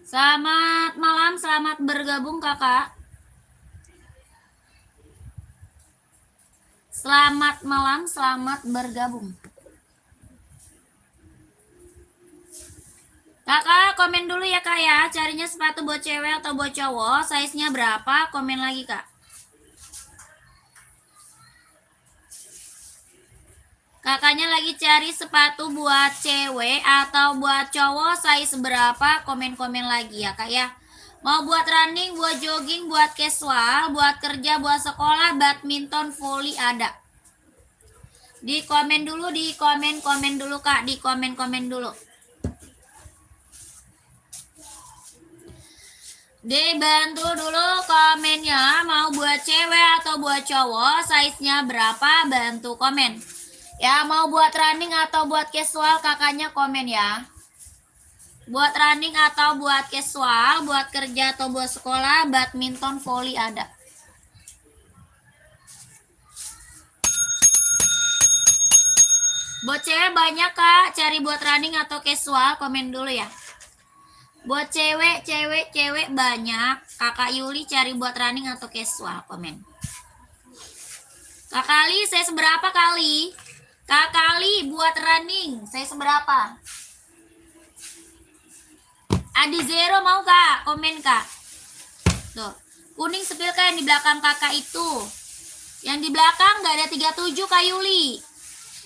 Selamat malam, selamat bergabung kakak. Selamat malam, selamat bergabung. Kakak komen dulu ya kak ya, carinya sepatu buat cewek atau buat cowok, size-nya berapa, komen lagi kak. Kakaknya lagi cari sepatu buat cewek atau buat cowok, size berapa, komen-komen lagi ya kak ya. Mau buat running, buat jogging, buat casual, buat kerja, buat sekolah, badminton, volley ada. Di komen dulu, di komen dulu kak, di komen dulu. Dibantu dulu komennya, mau buat cewek atau buat cowok, size-nya berapa, bantu komen. Ya, mau buat running atau buat casual, kakaknya komen ya. Buat running atau buat casual, buat kerja atau buat sekolah, badminton, volley ada. Buat cewek banyak kak, cari buat running atau casual, komen dulu ya. Buat cewek banyak, kakak Yuli cari buat running atau casual, komen. Kak Kali, saya seberapa kali? Kak Kali buat running, saya seberapa? Adi Zero mau kak? Komen kak. Tuh, kuning sepil kan di belakang kakak itu. Yang di belakang gak ada 37 kak Yuli.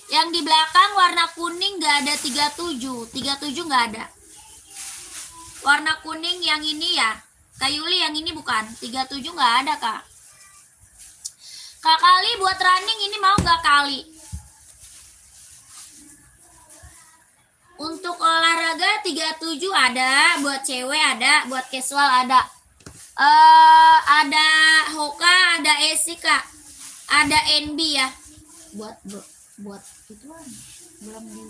Yang di belakang warna kuning gak ada 37. 37 gak ada. Warna kuning yang ini ya. Kak Yuli yang ini bukan. 37 gak ada kak. Kak Kali buat running ini mau gak Kali? Untuk olahraga 37 ada, buat cewek ada, buat casual ada. Ada Hoka, ada Esi kak, ada NB ya. Buat ituan belum di.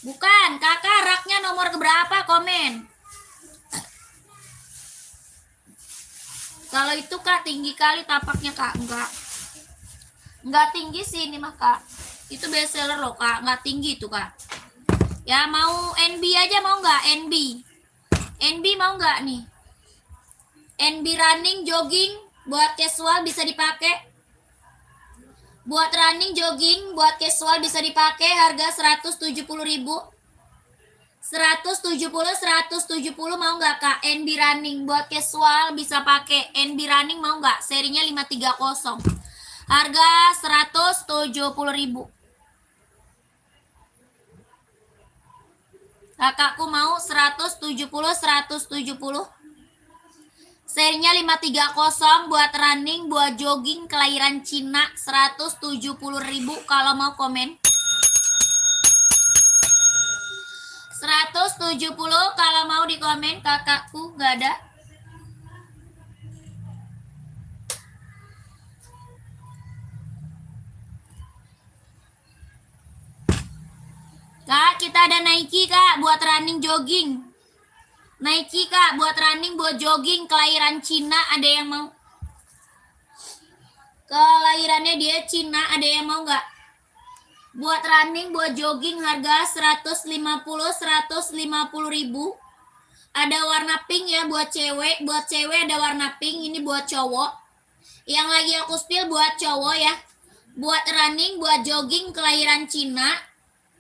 Bukan, kakak raknya nomor keberapa, komen. Kalau itu kak tinggi kali tapaknya kak, enggak tinggi sih ini mah kak. Itu best seller loh kak, enggak tinggi itu kak. Ya mau NB aja mau nggak NB? NB mau nggak nih? NB running, jogging, buat casual bisa dipakai. Buat running, jogging, buat casual bisa dipakai. Harga 170.000. 170 mau nggak kak? NB running buat casual bisa pakai. NB running mau nggak? Serinya 530. Harga 170.000. Kakakku mau 170. Serinya 530 buat running, buat jogging kelahiran Cina 170.000 kalau mau komen. 170 kalau mau di komen kakakku gak ada. Kak, kita ada Nike kak buat running jogging. Nike kak buat running buat jogging kelahiran Cina, ada yang mau? Kelahirannya dia Cina, ada yang mau nggak? Buat running buat jogging harga 150.000. Ada warna pink ya buat cewek ada warna pink, ini buat cowok. Yang lagi aku spill buat cowok ya. Buat running buat jogging kelahiran Cina.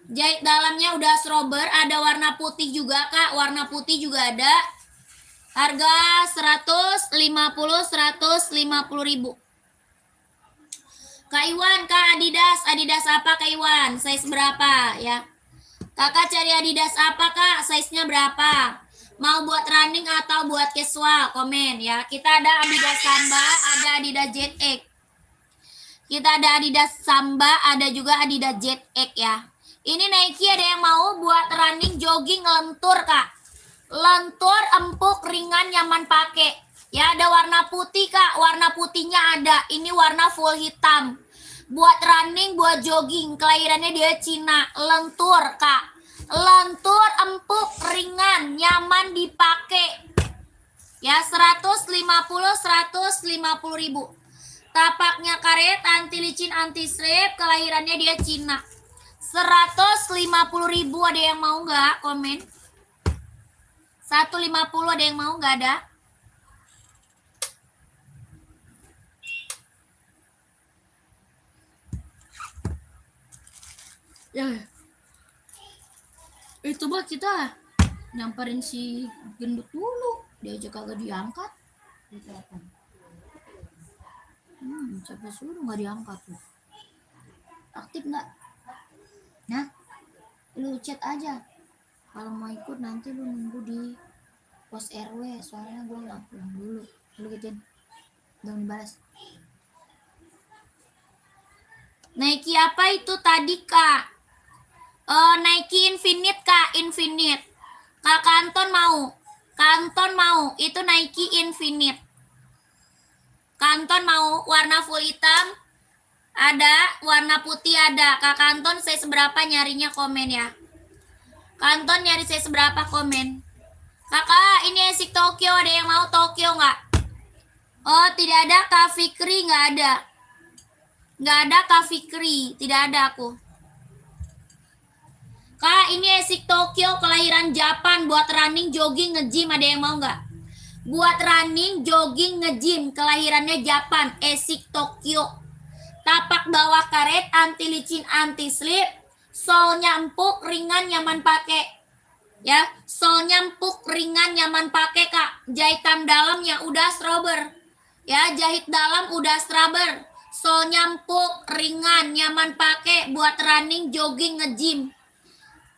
Jahit dalamnya udah strober, ada warna putih juga kak, warna putih juga ada. Harga 150.000. Kak Iwan, kak Adidas apa kak Iwan? Size berapa ya? Kakak cari Adidas apa kak? Size-nya berapa? Mau buat running atau buat casual? Komen ya. Kita ada Adidas Samba, ada Adidas Jet X. Kita ada Adidas Samba, ada juga Adidas Jet X ya. Ini Nike ada yang mau buat running, jogging, lentur kak. Lentur, empuk, ringan, nyaman pakai. Ya ada warna putih kak, warna putihnya ada. Ini warna full hitam. Buat running, buat jogging, kelahirannya dia Cina. Lentur kak. Lentur, empuk, ringan, nyaman dipakai. Ya 150.000. Tapaknya karet, anti licin, anti strip, kelahirannya dia Cina. 150.000 ada yang mau nggak? Komen. 150 ada yang mau? Nggak ada? Ya, itu mah kita nyamperin si gendut dulu, dia aja kagak diangkat. Siapa suruh nggak diangkat tuh? Aktif nggak? Nah, lu chat aja. Kalau mau ikut nanti lu nunggu di pos RW, soalnya gue nggak pulang dulu. Lu gituin, belum dibalas. Nike apa itu tadi kak? Nike Infinite kak, Infinite. Kak Kanton mau? Kanton mau? Itu Nike Infinite. Kanton mau warna full hitam? Ada, warna putih ada. Kak Kanton size berapa nyarinya komen ya. Kanton nyari size berapa komen. Kakak, ini Esik Tokyo, ada yang mau Tokyo nggak? Oh, tidak ada. Kak Fikri nggak ada. Nggak ada Kak Fikri, tidak ada aku. Kak, ini Esik Tokyo, kelahiran Japan, buat running, jogging, nge-gym, ada yang mau nggak? Buat running, jogging, nge-gym, kelahirannya Japan, Esik Tokyo. Tapak bawah karet, anti licin, anti slip, solnya empuk, ringan, nyaman pakai. Ya, solnya empuk, ringan, nyaman pakai kak. Jahitan dalamnya udah strober. Ya, jahit dalam udah strober. Solnya empuk, ringan, nyaman pakai buat running, jogging, nge-gym.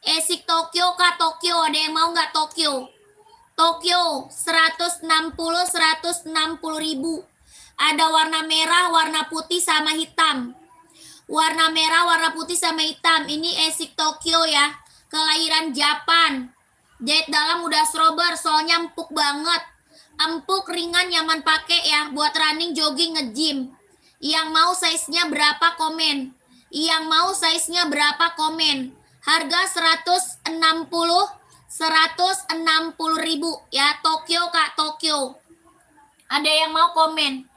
Esik Tokyo kak, Tokyo, ada yang mau nggak Tokyo? Tokyo 160 ribu. Ada warna merah, warna putih sama hitam. Warna merah, warna putih sama hitam. Ini Esik Tokyo ya. Kelahiran Japan. Jahit dalam udah strober, soalnya empuk banget. Empuk, ringan, nyaman pakai ya. Buat running, jogging, nge-gym. Yang mau size-nya berapa komen? Yang mau size-nya berapa komen? Harga 160 ribu ya. Tokyo kak, Tokyo. Ada yang mau komen?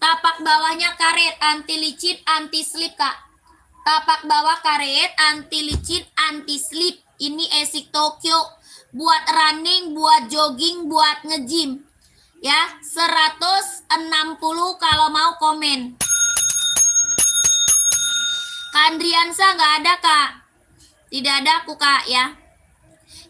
Tapak bawahnya karet, anti licin, anti slip kak. Tapak bawah karet, anti licin, anti slip. Ini Esik Tokyo. Buat running, buat jogging, buat nge-gym. Ya, 160 kalau mau komen. Kak Andriansa nggak ada kak. Tidak ada aku kak ya.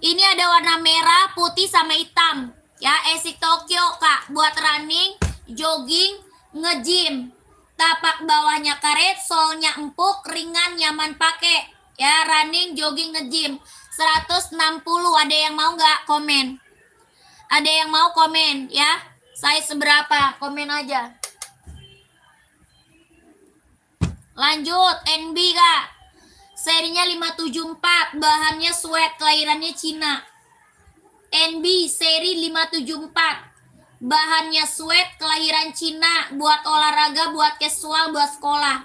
Ini ada warna merah, putih sama hitam. Ya, Esik Tokyo kak. Buat running, jogging, nge-gym. Tapak bawahnya karet, solnya empuk, ringan, nyaman pakai. Ya, running, jogging, nge-gym. 160. Ada yang mau nggak komen? Ada yang mau komen ya? Size seberapa? Komen aja. Lanjut, NB kak. Serinya 574, bahannya sweat, kelahirannya Cina. NB seri 574. Bahannya sweat, kelahiran Cina, buat olahraga, buat casual, buat sekolah.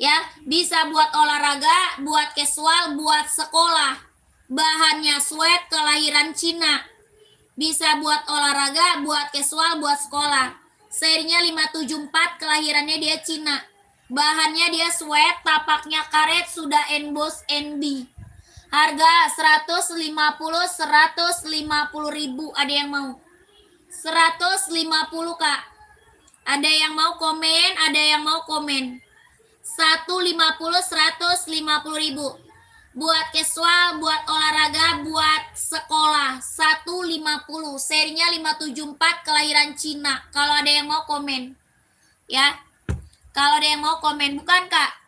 Ya, bisa buat olahraga, buat casual, buat sekolah. Bahannya sweat, kelahiran Cina. Bisa buat olahraga, buat casual, buat sekolah. Serinya 574, kelahirannya dia Cina. Bahannya dia sweat, tapaknya karet, sudah emboss NB. Harga 150 ribu. Ada yang mau? 150 kak. Ada yang mau komen? Ada yang mau komen? 150 ribu. Buat casual, buat olahraga, buat sekolah. 150. Serinya 574, kelahiran Cina. Kalau ada yang mau komen. Ya. Kalau ada yang mau komen. Bukan kak.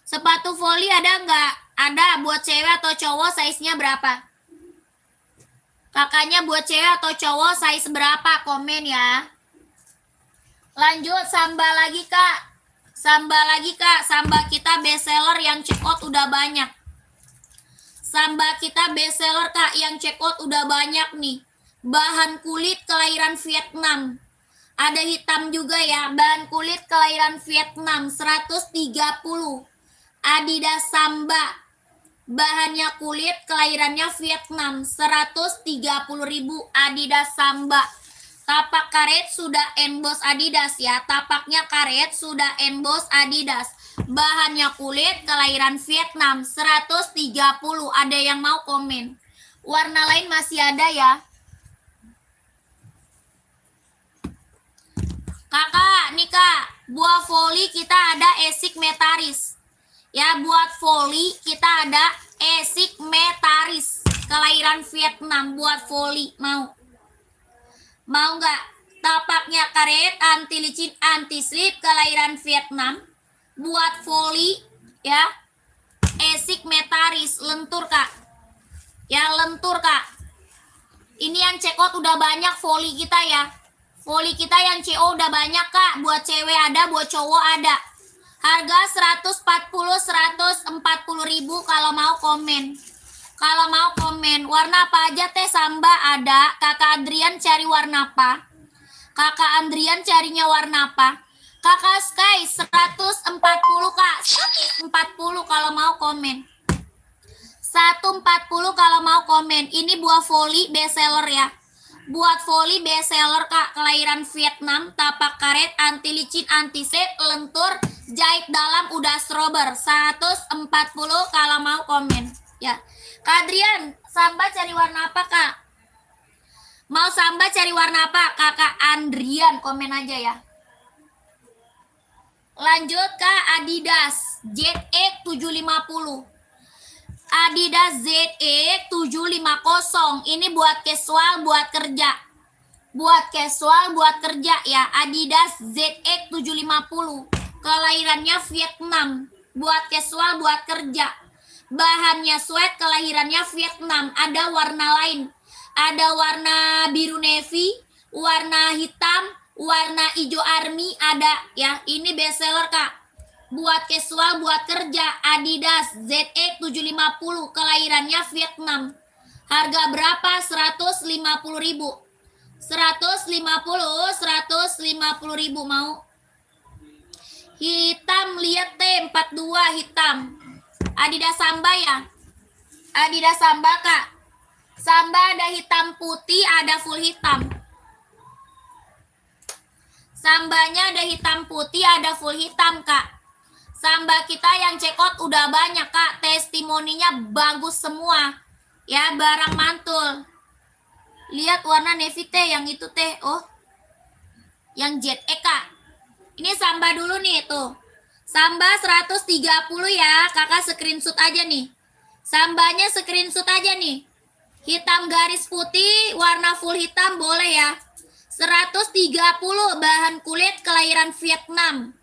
Sepatu volley ada nggak? Ada. Buat cewek atau cowok size-nya berapa? Kakaknya buat cewek atau cowok size berapa? Komen ya. Lanjut, Samba lagi kak. Samba lagi kak. Samba kita bestseller yang check out udah banyak. Samba kita bestseller kak yang check out udah banyak nih. Bahan kulit kelahiran Vietnam. Ada hitam juga ya. Bahan kulit kelahiran Vietnam 130. Adidas Samba. Bahannya kulit, kelahirannya Vietnam. 130 ribu. Adidas Samba. Tapak karet sudah emboss Adidas ya. Tapaknya karet sudah emboss Adidas. Bahannya kulit, kelahiran Vietnam. 130. Ada yang mau komen? Warna lain masih ada ya. Kakak, nih Kak, buah voli kita ada Esik Metaris. Ya, buat voli kita ada Esik Metaris. Kelahiran Vietnam, buat voli. Mau? Mau nggak? Tapaknya karet, anti licin, anti slip, kelahiran Vietnam. Buat voli, ya. Esik Metaris, lentur Kak. Ya, lentur Kak. Ini yang cekot udah banyak voli kita ya. Voli kita yang CO udah banyak Kak. Buat cewek ada, buat cowok ada. Harga 140 ribu kalau mau komen. Kalau mau komen. Warna apa aja teh Samba ada. Kakak Adrian cari warna apa? Kakak Andrian carinya warna apa? Kakak Sky 140 Kak. 140 kalau mau komen. 140 kalau mau komen. Ini buah voli bestseller ya. Buat voli bestseller Kak. Kelahiran Vietnam. Tapak karet. Anti licin. Anti set. Lentur. Jahit dalam. Udah strober. 140 kalau mau komen. Ya. Kak Adrian. Samba cari warna apa Kak? Mau Samba cari warna apa? Kakak Andrian. Komen aja ya. Lanjut Kak. Adidas. ZX 750. Adidas ZX 750. Ini buat casual, buat kerja. Buat casual, buat kerja ya. Adidas ZX 750. Kelahirannya Vietnam. Buat casual, buat kerja. Bahannya sweat, kelahirannya Vietnam. Ada warna lain. Ada warna biru navy, warna hitam, warna hijau army ada ya. Ini bestseller Kak. Buat casual, buat kerja, Adidas ZX 750, kelahirannya Vietnam. Harga berapa? 150 ribu. 150 ribu mau? Hitam, lihat teh 42 hitam. Adidas Samba ya? Adidas Samba Kak. Samba ada hitam putih, ada full hitam. Sambanya ada hitam putih, ada full hitam Kak. Samba kita yang cekot udah banyak Kak. Testimoninya bagus semua. Ya, barang mantul. Lihat warna navy teh, yang itu teh. Oh. Yang ZX Kak. Ini Samba dulu nih tuh. Samba 130 ya. Kakak screenshot aja nih. Sambanya screenshot aja nih. Hitam garis putih, warna full hitam boleh ya. 130 bahan kulit, kelahiran Vietnam.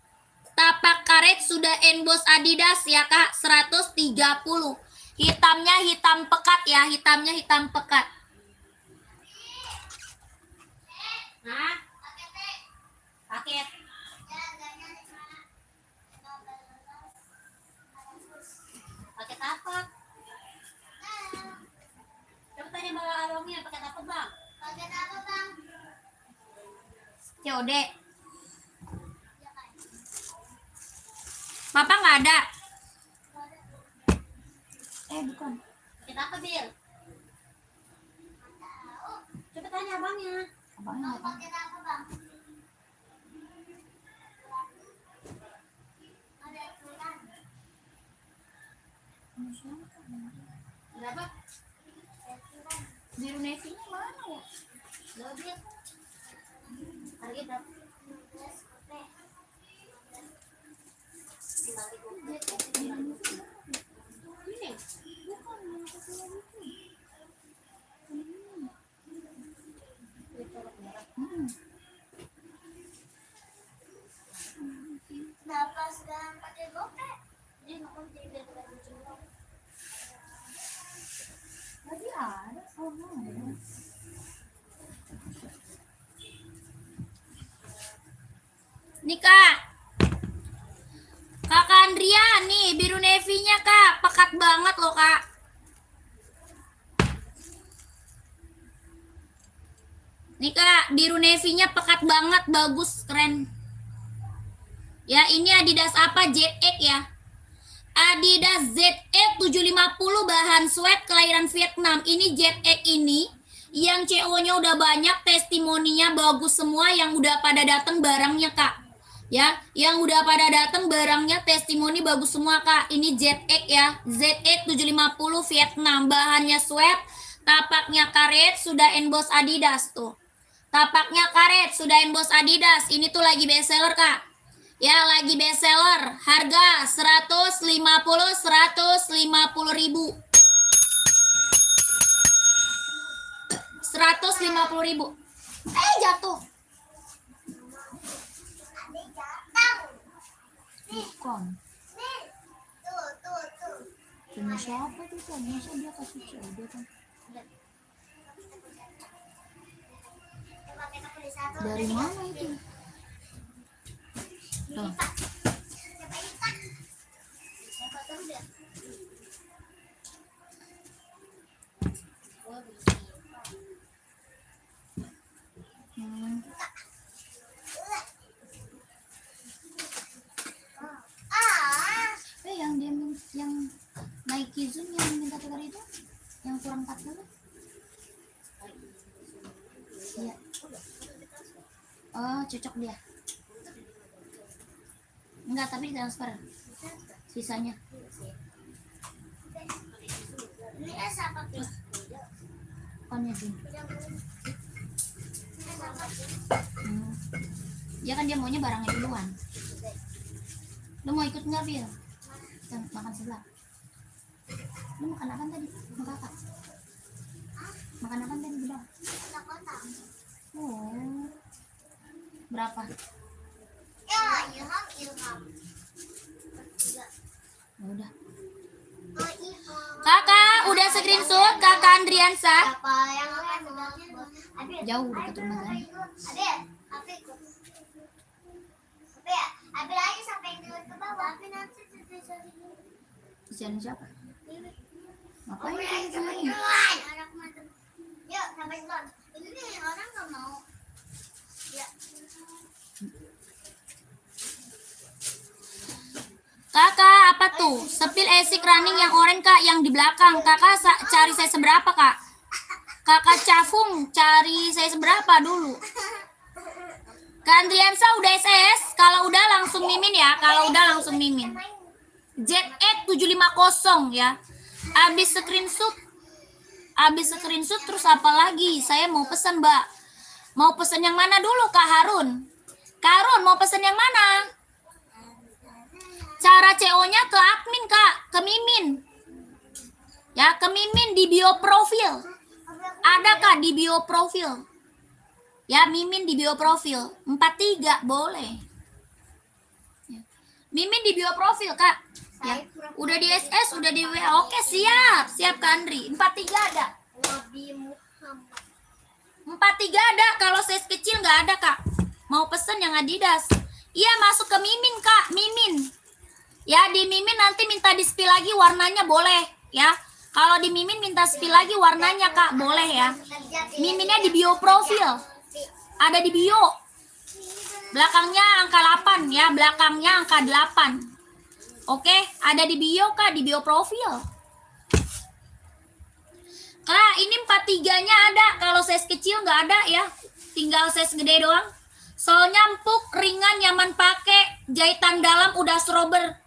Tapak karet sudah emboss Adidas ya Kak. 130. Hitamnya hitam pekat ya. Hitamnya hitam pekat. Nah, paket. Paket apa? Coba tanya Bang Alongnya, paket apa Bang? Paket apa Bang? COD. Papa nggak ada. Bukan. Kita apa, Bil? Coba tanya abangnya. Abangnya apa? Kita apa, Bang? Ada aturan. Berapa? Biru navy-nya mana ya? Lebih. Harga berapa? Kenapa sekarang pakai gopek? Dia nggak mau jadi biar kucing. Lagi ada sama. Nih Kak. Kakak Andria nih, biru navy-nya Kak, pekat banget loh Kak. Nih Kak, biru navy-nya pekat banget, bagus, keren. Ya, ini Adidas apa? ZX ya. Adidas ZX 750 bahan sweat, kelahiran Vietnam. Ini ZX ini yang CO-nya udah banyak, testimoninya bagus semua, yang udah pada datang barangnya Kak. Ya, yang udah pada datang barangnya testimoni bagus semua Kak. Ini ZX ya. ZX 750 Vietnam, bahannya sweat, tapaknya karet, sudah emboss Adidas tuh. Tapaknya karet, sudahin bos Adidas. Ini tuh lagi best seller, Kak. Ya, lagi best seller. Harga 150 ribu. 150 ribu. Jatuh. Bukan. Punya siapa tuh? Masa dia kasih dia kan? Dari mana itu? Tuh. Yang Nike Zoom yang minta tukar itu yang kurang 40. Iya. Oh, cocok dia. Enggak, tapi transfer sisanya. Konnya sih. Ya kan dia maunya barangnya duluan. Lu mau ikut nggak, Bil? Makan sebelah. Lu makan apa tadi? Makan kakak. Makan apa tadi bilang? Oh. Berapa? Ya, Ilham. Ya udah. Kakak, udah screenshot Kakak Andriansa. Jauh dekat rumah kan? Ambil aja sampai ke bawah. Kesian siapa? Ngapain Anak di sini? Yuk, sampai selon. Ini nih orang nggak mau. Ya. Kakak, apa tuh? Sepil esik running yang orange, Kak, yang di belakang. Kakak cari saya seberapa, Kak? Kakak Cafung, cari saya seberapa dulu? Kak Andriansa udah SS, kalau udah langsung mimin ya, kalau udah langsung mimin. ZX750 ya. Abis screenshot terus apa lagi? Saya mau pesan, Mbak. Mau pesan yang mana dulu, Kak Harun? Kak Harun mau pesan yang mana? Cara CO-nya ke admin, Kak, ke Mimin. Ya, ke Mimin di bio profil. Ada, Kak, di bio profil. Ya, Mimin di bio profil. 43 boleh. Ya. Mimin di bio profil, Kak. Ya. Udah di SS, udah di WA. Oke, siap. Siap, Kak Andri. 43 ada. 43 ada. Kalau size kecil nggak ada, Kak. Mau pesen yang Adidas. Iya, masuk ke Mimin, Kak. Mimin. Ya, di Mimin nanti minta di-spill lagi warnanya boleh. Ya. Kalau di Mimin minta spill lagi warnanya, Kak. Boleh ya. Miminnya di bio profil. Ada di bio. Belakangnya angka 8 ya, belakangnya angka 8. Oke, ada di bio, Kak, di bio profil. Kak, ini 43-nya ada. Kalau size kecil nggak ada ya. Tinggal size gede doang. Soalnya empuk, ringan, nyaman pakai. Jahitan dalam udah strober.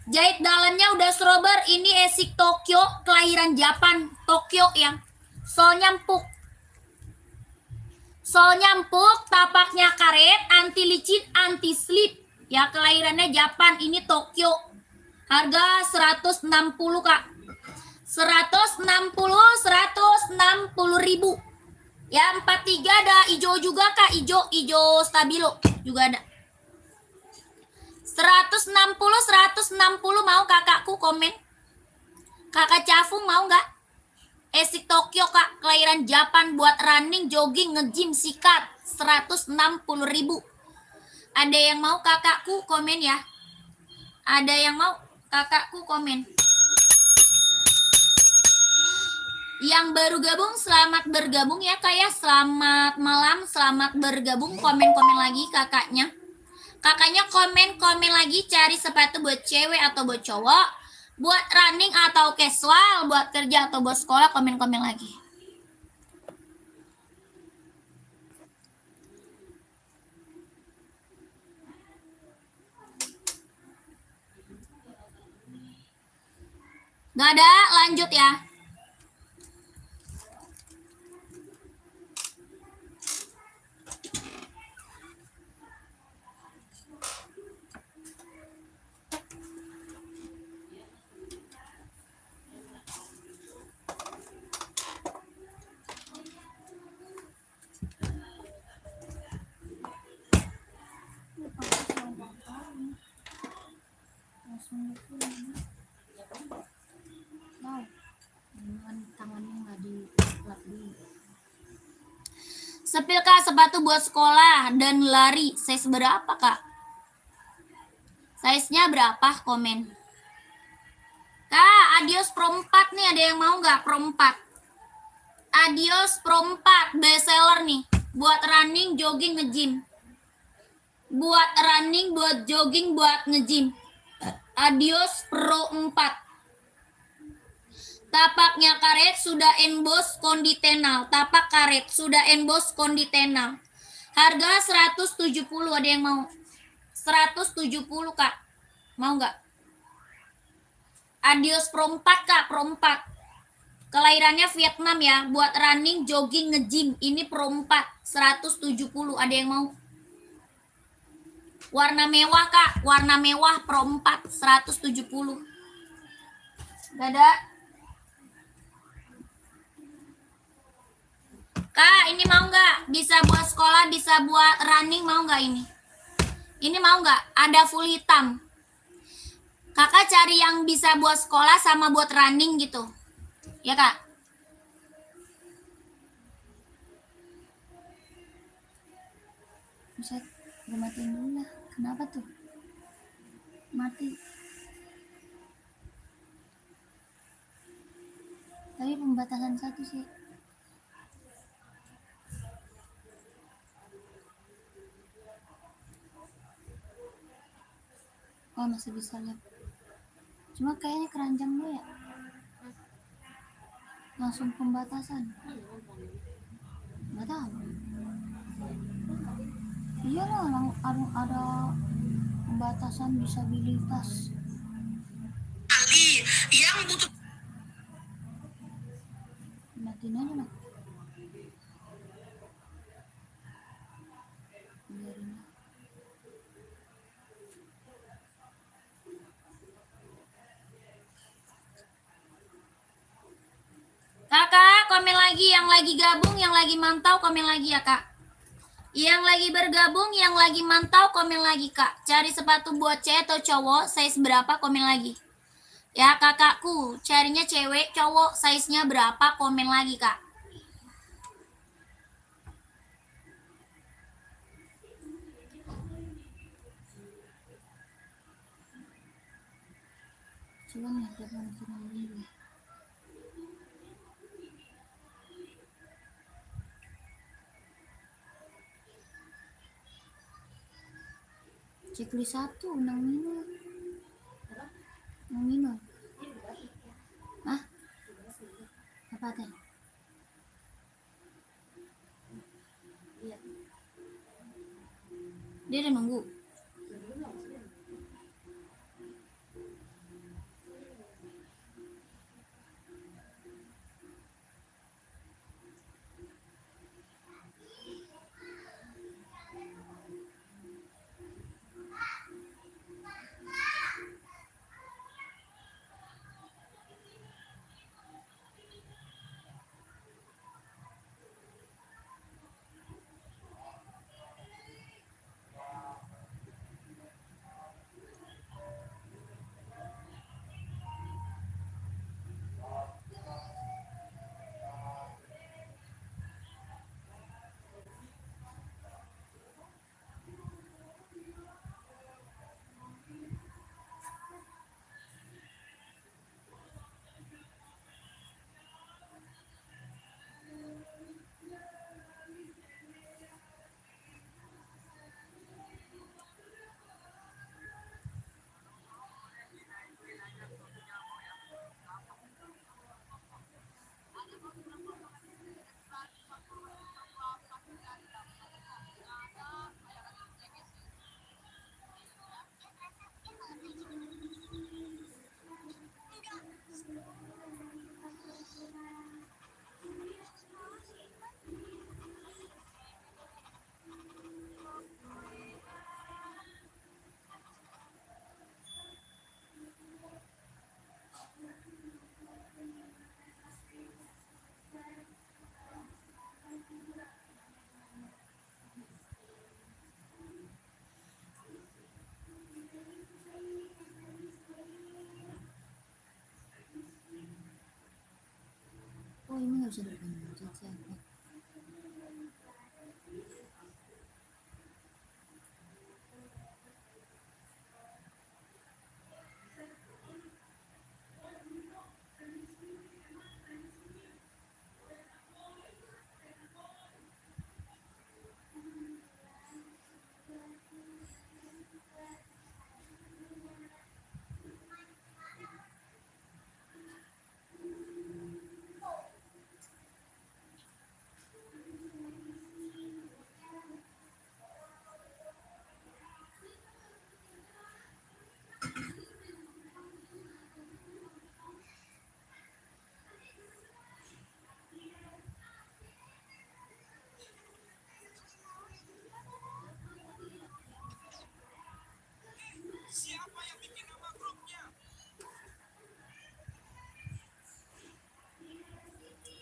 Jahit dalamnya udah strober. Ini esik Tokyo, kelahiran Japan. Tokyo ya. Soalnya empuk. Soalnya empuk, tapaknya karet, anti licin, anti slip. Ya, kelahirannya Japan. Ini Tokyo. Harga 160, Kak. 160 ribu. Ya, 43 ada hijau juga, Kak. Hijau stabilo juga ada. 160 mau kakakku komen. Kakak Cafung mau nggak? Esik Tokyo, Kak, kelahiran Japan buat running, jogging, nge-gym, sikat. 160 ribu. Ada yang mau kakakku komen ya? Ada yang mau kakakku komen? Yang baru gabung, selamat bergabung ya, Kak ya. Selamat malam, selamat bergabung. Komen-komen lagi kakaknya. Kakaknya komen-komen lagi, cari sepatu buat cewek atau buat cowok, buat running atau casual, buat kerja atau buat sekolah, komen-komen lagi. Gak ada, lanjut ya. Sepil Kak, sepatu buat sekolah dan lari. Size berapa Kak? Size-nya berapa? Komen. Kak, Adios Pro 4 nih, ada yang mau nggak Pro 4? Adios Pro 4, best seller nih. Buat running, jogging, nge-gym. Buat running, buat jogging, buat nge-gym. Adios Pro 4. Tapaknya karet sudah emboss konditenal. Tapak karet sudah emboss konditenal. Harga 170, ada yang mau? 170 Kak. Mau nggak? Adios Pro 4 Kak, Pro 4. Kelahirannya Vietnam ya, buat running, jogging, nge-gym. Ini Pro 4, 170, ada yang mau? Warna mewah Kak, warna mewah Pro 4, 170. Gak ada? Kak, ini mau nggak? Bisa buat sekolah, bisa buat running, mau nggak ini? Ini mau nggak? Ada full hitam. Kakak cari yang bisa buat sekolah sama buat running gitu. Ya Kak? Buset, gue matiin dulu lah. Kenapa tuh? Mati. Tapi pembatasan 1 sih. Oh, masih bisa lihat. Cuma kayaknya keranjang lo ya. Langsung pembatasan. Nggak tahu. Iya lah, ada pembatasan disabilitas. Yang butuh. Matiin aja lah. Biarin. Kakak, komen lagi. Yang lagi gabung, yang lagi mantau, komen lagi ya Kak. Yang lagi bergabung, yang lagi mantau, komen lagi Kak. Cari sepatu buat cewek atau cowok, size berapa, komen lagi. Ya kakakku, carinya cewek, cowok, size-nya berapa, komen lagi Kak. Coba nih, checklist 1, Nang Mino. Hah? Apa teh? Dia udah nunggu. nggak bisa depan Caca.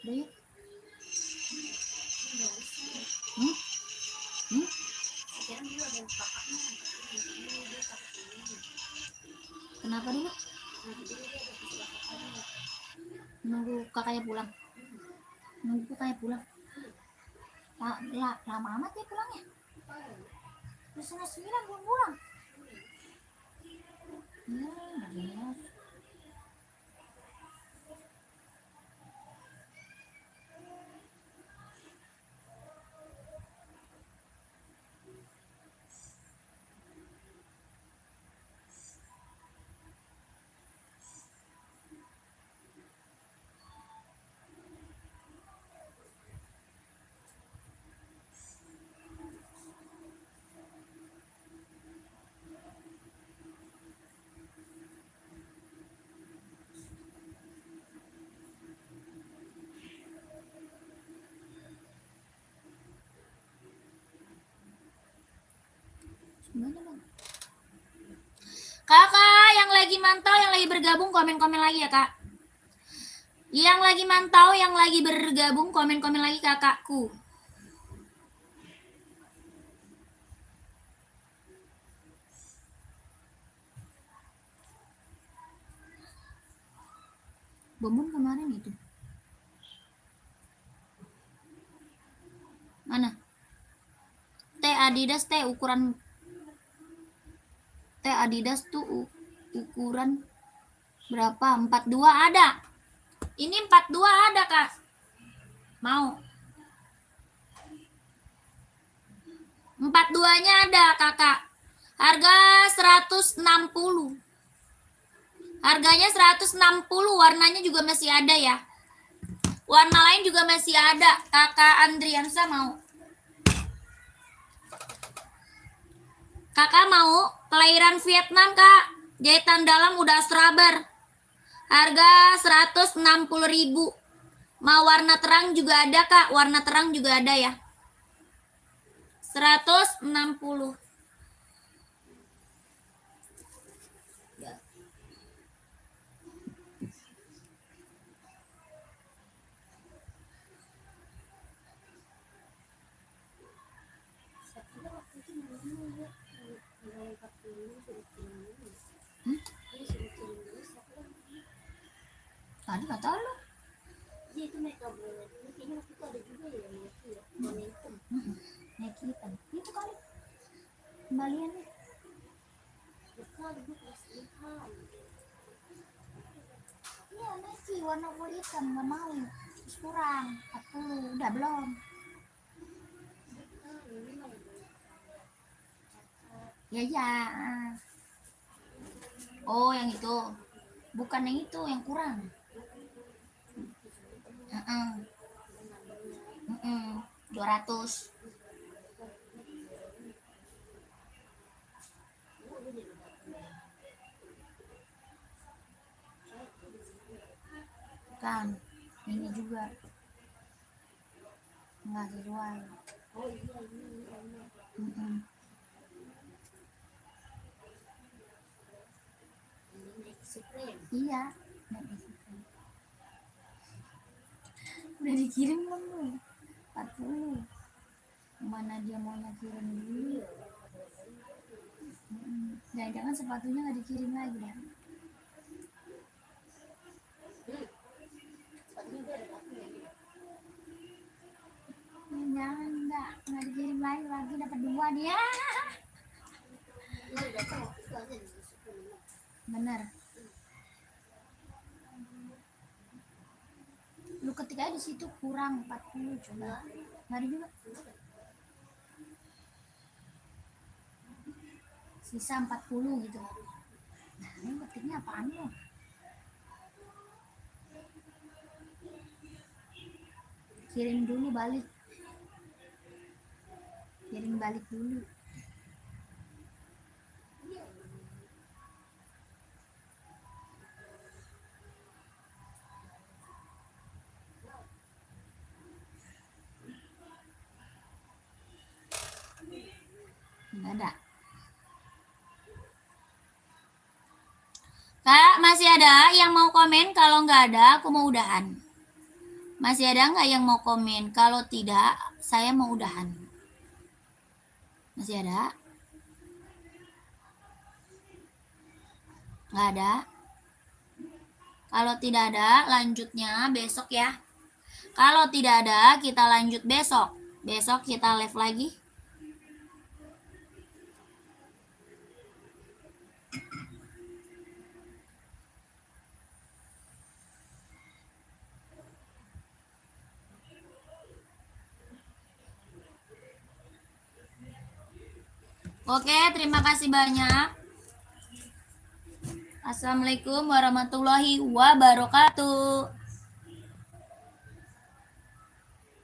Udah yuk. Kenapa dulu? Nunggu kakaknya pulang. Nunggu kakaknya pulang. Lama amat ya pulangnya. Udah 8:30 belum pulang. Ya. Gimana bang? Kakak yang lagi mantau, yang lagi bergabung, komen-komen lagi ya kak. Yang lagi mantau, yang lagi bergabung, komen-komen lagi kakakku. Bomun kemarin itu. Mana? Adidas ukuran Adidas tuh ukuran berapa? 42 ada. Ini 42 ada kak. Mau? 42-nya ada kakak. Harga 160. Harganya 160, warnanya juga masih ada ya. Warna lain juga masih ada. Kakak Andriansa mau? Kakak mau? Kelahiran Vietnam kak. Jahitan dalam udah serabar. Harga 160.000. Mau warna terang juga ada kak. Warna terang juga ada ya. 160. Tadi kata lo. Iya itu mereka boleh. Kayaknya waktu itu ada juga ya Nike ya. Momentum. Nike hitam. Itu kali. Kembaliannya. Bukan, gue kelas ilham. Iya Nike warna kulit hitam, nggak mau. Terus kurang 40. Udah belum? Ya. Oh yang itu. Bukan yang itu, yang kurang. 200. Kan ini juga nggak sesuai. Oh iya ini. Iya. Udah dikirim belum lu? 40. Mana dia mau kirim dulu? Jangan-jangan sepatunya nggak dikirim lagi dah. Sepatunya gue ada pakai ya. lagi dapat 2 dia. Bener. Lu ketik aja di situ kurang 40 coba. Nggak ada juga. Sisa 40 gitu. Nah, ini ketiknya apaan lo? Kirim dulu balik. Kirim balik dulu. Nggak ada. Kak, masih ada yang mau komen? Kalau nggak ada, aku mau udahan. Masih ada nggak yang mau komen? Kalau tidak, saya mau udahan. Masih ada? Nggak ada? Kalau tidak ada, lanjutnya besok ya. Kalau tidak ada, kita lanjut besok. Besok kita live lagi. Oke, terima kasih banyak. Assalamualaikum warahmatullahi wabarakatuh.